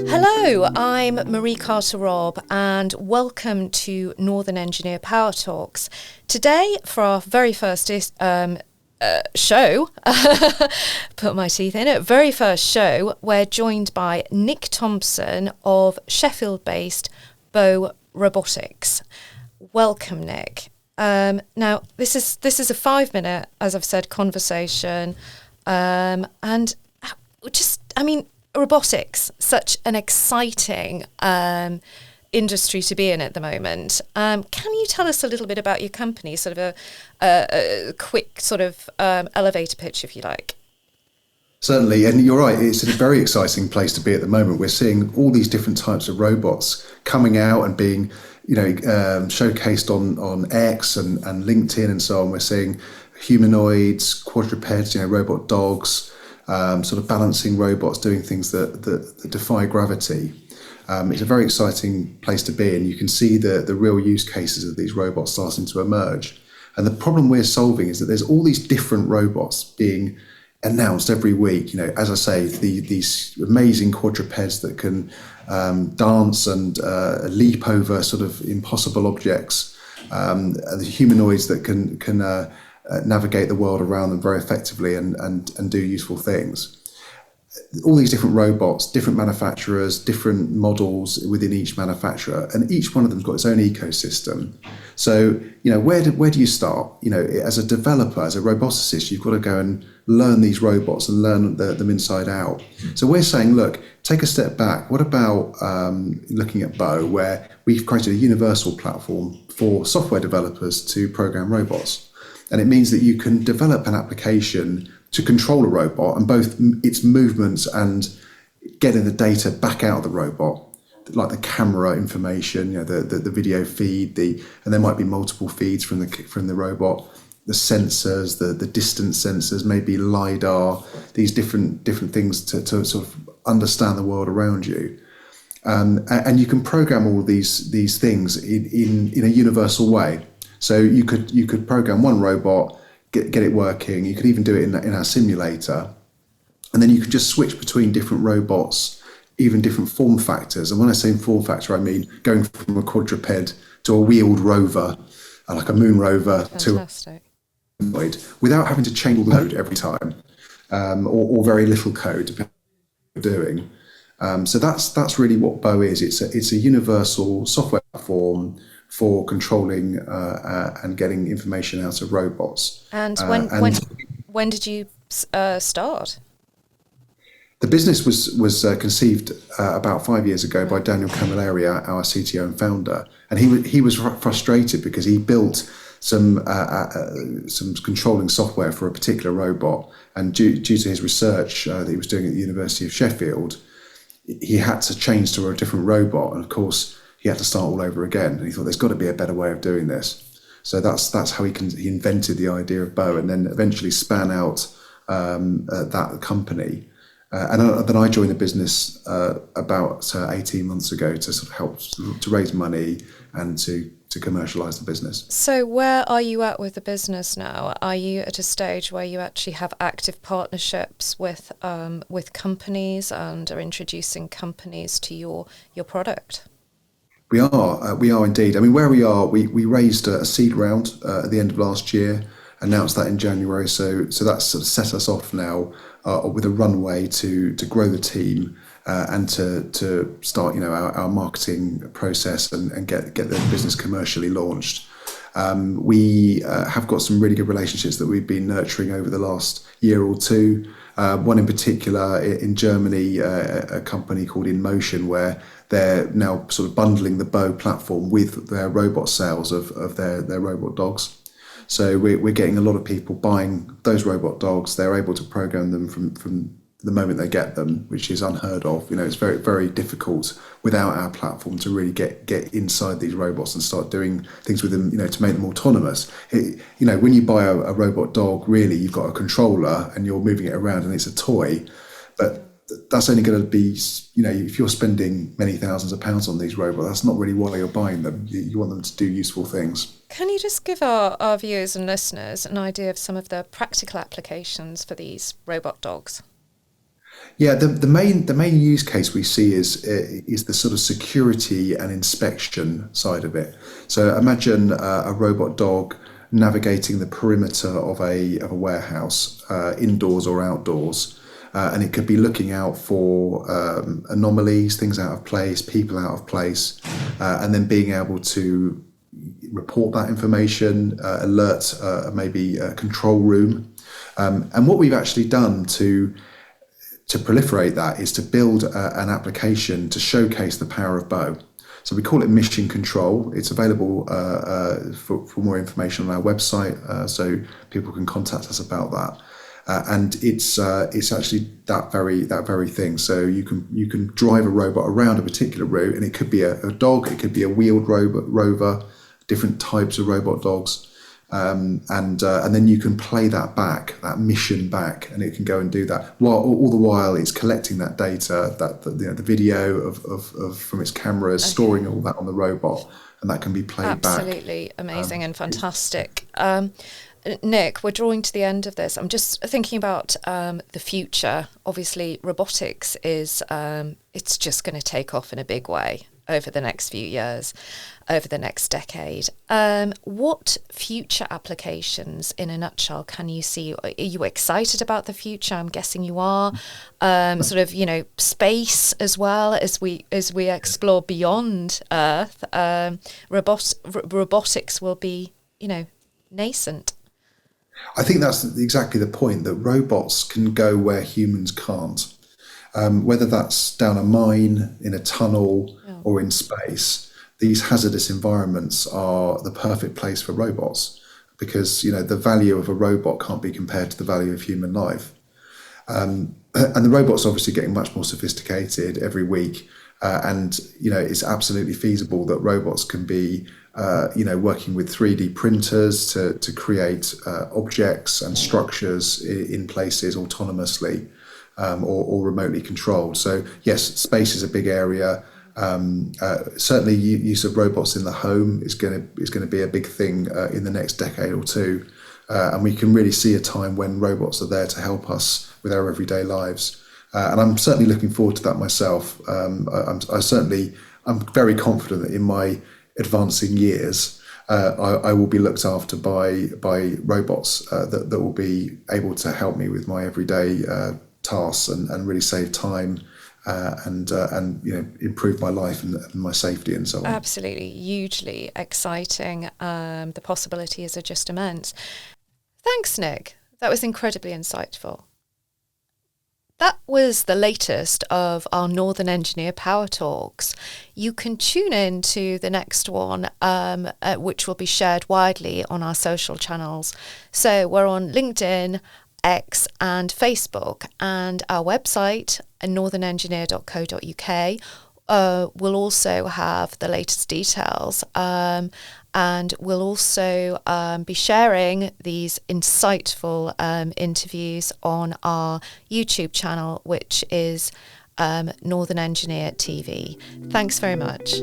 Hello, I'm Marie Carter-Robb and welcome to Northern Engineer Power Talks. Today, for our very first show, put my teeth in it, very first show, we're joined by Nick Thompson of Sheffield-based robotics. Welcome, Nick. Now, this is a 5-minute, as I've said, conversation, and robotics, such an exciting industry to be in at the moment. Can you tell us a little bit about your company, sort of a quick sort of elevator pitch, if you like? Certainly, and you're right, it's a very exciting place to be at the moment. We're seeing all these different types of robots coming out and being showcased on X and LinkedIn and so on. We're seeing humanoids, quadrupeds, robot dogs, sort of balancing robots, doing things that defy gravity. It's a very exciting place to be, and you can see the real use cases of these robots starting to emerge. And the problem we're solving is that there's all these different robots being announced every week. As I say, these amazing quadrupeds that can dance and leap over sort of impossible objects, the humanoids that can navigate the world around them very effectively and do useful things. All these different robots, different manufacturers, different models within each manufacturer, and each one of them's got its own ecosystem. So, where do you start? As a developer, as a roboticist, you've got to go and learn these robots and learn them inside out. So we're saying, look, take a step back. What about looking at Bo, where we've created a universal platform for software developers to program robots? And it means that you can develop an application to control a robot and both its movements and getting the data back out of the robot, like the camera information, the video feed, and there might be multiple feeds from the robot, the sensors, the distance sensors, maybe LiDAR, these different things to sort of understand the world around you. And you can program all these things in a universal way. So you could program one robot, get it working. You could even do it in our simulator, and then you could just switch between different robots, even different form factors. And when I say form factor, I mean going from a quadruped to a wheeled rover, like a moon rover. Fantastic. To without having to change the code every time, or very little code depending on what you're doing. So that's really what Bo is. It's a universal software platform for controlling and getting information out of robots. And when did you start? The business was conceived about 5 years ago by Daniel Camilleri, our CTO and founder, and he was frustrated because he built some controlling software for a particular robot, and due to his research that he was doing at the University of Sheffield, he had to change to a different robot, and of course he had to start all over again. And he thought there's got to be a better way of doing this. So that's how he invented the idea of Bo, and then eventually span out that company. And then I joined the business about 18 months ago to sort of help to raise money and to commercialise the business. So where are you at with the business now? Are you at a stage where you actually have active partnerships with companies and are introducing companies to your product? We are indeed. I mean, where we are, we raised a seed round at the end of last year, announced that in January. So that's sort of set us off now with a runway to grow the team and to start, our marketing process and get the business commercially launched. We have got some really good relationships that we've been nurturing over the last year or two. One in particular in Germany, a company called InMotion, where they're now sort of bundling the Bo platform with their robot sales of their robot dogs. So we're getting a lot of people buying those robot dogs. They're able to program them from the moment they get them, which is unheard of. It's very, very difficult without our platform to really get inside these robots and start doing things with them, to make them autonomous. When you buy a robot dog, really, you've got a controller and you're moving it around and it's a toy. But that's only going to be, if you're spending many thousands of pounds on these robots, that's not really why you're buying them. You want them to do useful things. Can you just give our viewers and listeners an idea of some of the practical applications for these robot dogs? Yeah, the main use case we see is the sort of security and inspection side of it. So imagine a robot dog navigating the perimeter of a warehouse, indoors or outdoors, and it could be looking out for anomalies, things out of place, people out of place, and then being able to report that information, alert maybe a control room. And what we've actually done to proliferate that is to build an application to showcase the power of Bo. So we call it Mission Control. It's available for more information on our website, so people can contact us about that. And it's actually that very thing. So you can drive a robot around a particular route, and it could be a dog, it could be a wheeled rover, different types of robot dogs. And then you can play that mission back, and it can go and do that. While all the while it's collecting that data, the video of from its cameras, storing all that on the robot, and that can be played back. Absolutely amazing and fantastic. Nick, we're drawing to the end of this. I'm just thinking about the future. Obviously, robotics is it's just going to take off in a big way over the next few years, over the next decade. What future applications, in a nutshell, can you see? Are you excited about the future? I'm guessing you are. Sort of, space as well, as we explore beyond Earth. Robotics will be, nascent. I think that's exactly the point, that robots can go where humans can't. Whether that's down a mine, in a tunnel, or in space, these hazardous environments are the perfect place for robots, because the value of a robot can't be compared to the value of human life. And the robots are obviously getting much more sophisticated every week, and it's absolutely feasible that robots can be working with 3D printers to create objects and structures in places autonomously. Or remotely controlled. So yes, space is a big area. Certainly, use of robots in the home is going to be a big thing in the next decade or two, and we can really see a time when robots are there to help us with our everyday lives. And I'm certainly looking forward to that myself. I'm very confident that in my advancing years, I will be looked after by robots that will be able to help me with my everyday tasks and really save time and improve my life and my safety and so on. Absolutely, hugely exciting. The possibilities are just immense. Thanks, Nick. That was incredibly insightful. That was the latest of our Northern Engineer Power Talks. You can tune in to the next one, which will be shared widely on our social channels. So we're on LinkedIn, X and Facebook, and our website, northernengineer.co.uk, will also have the latest details, and we'll also be sharing these insightful interviews on our YouTube channel, which is Northern Engineer TV. Thanks very much.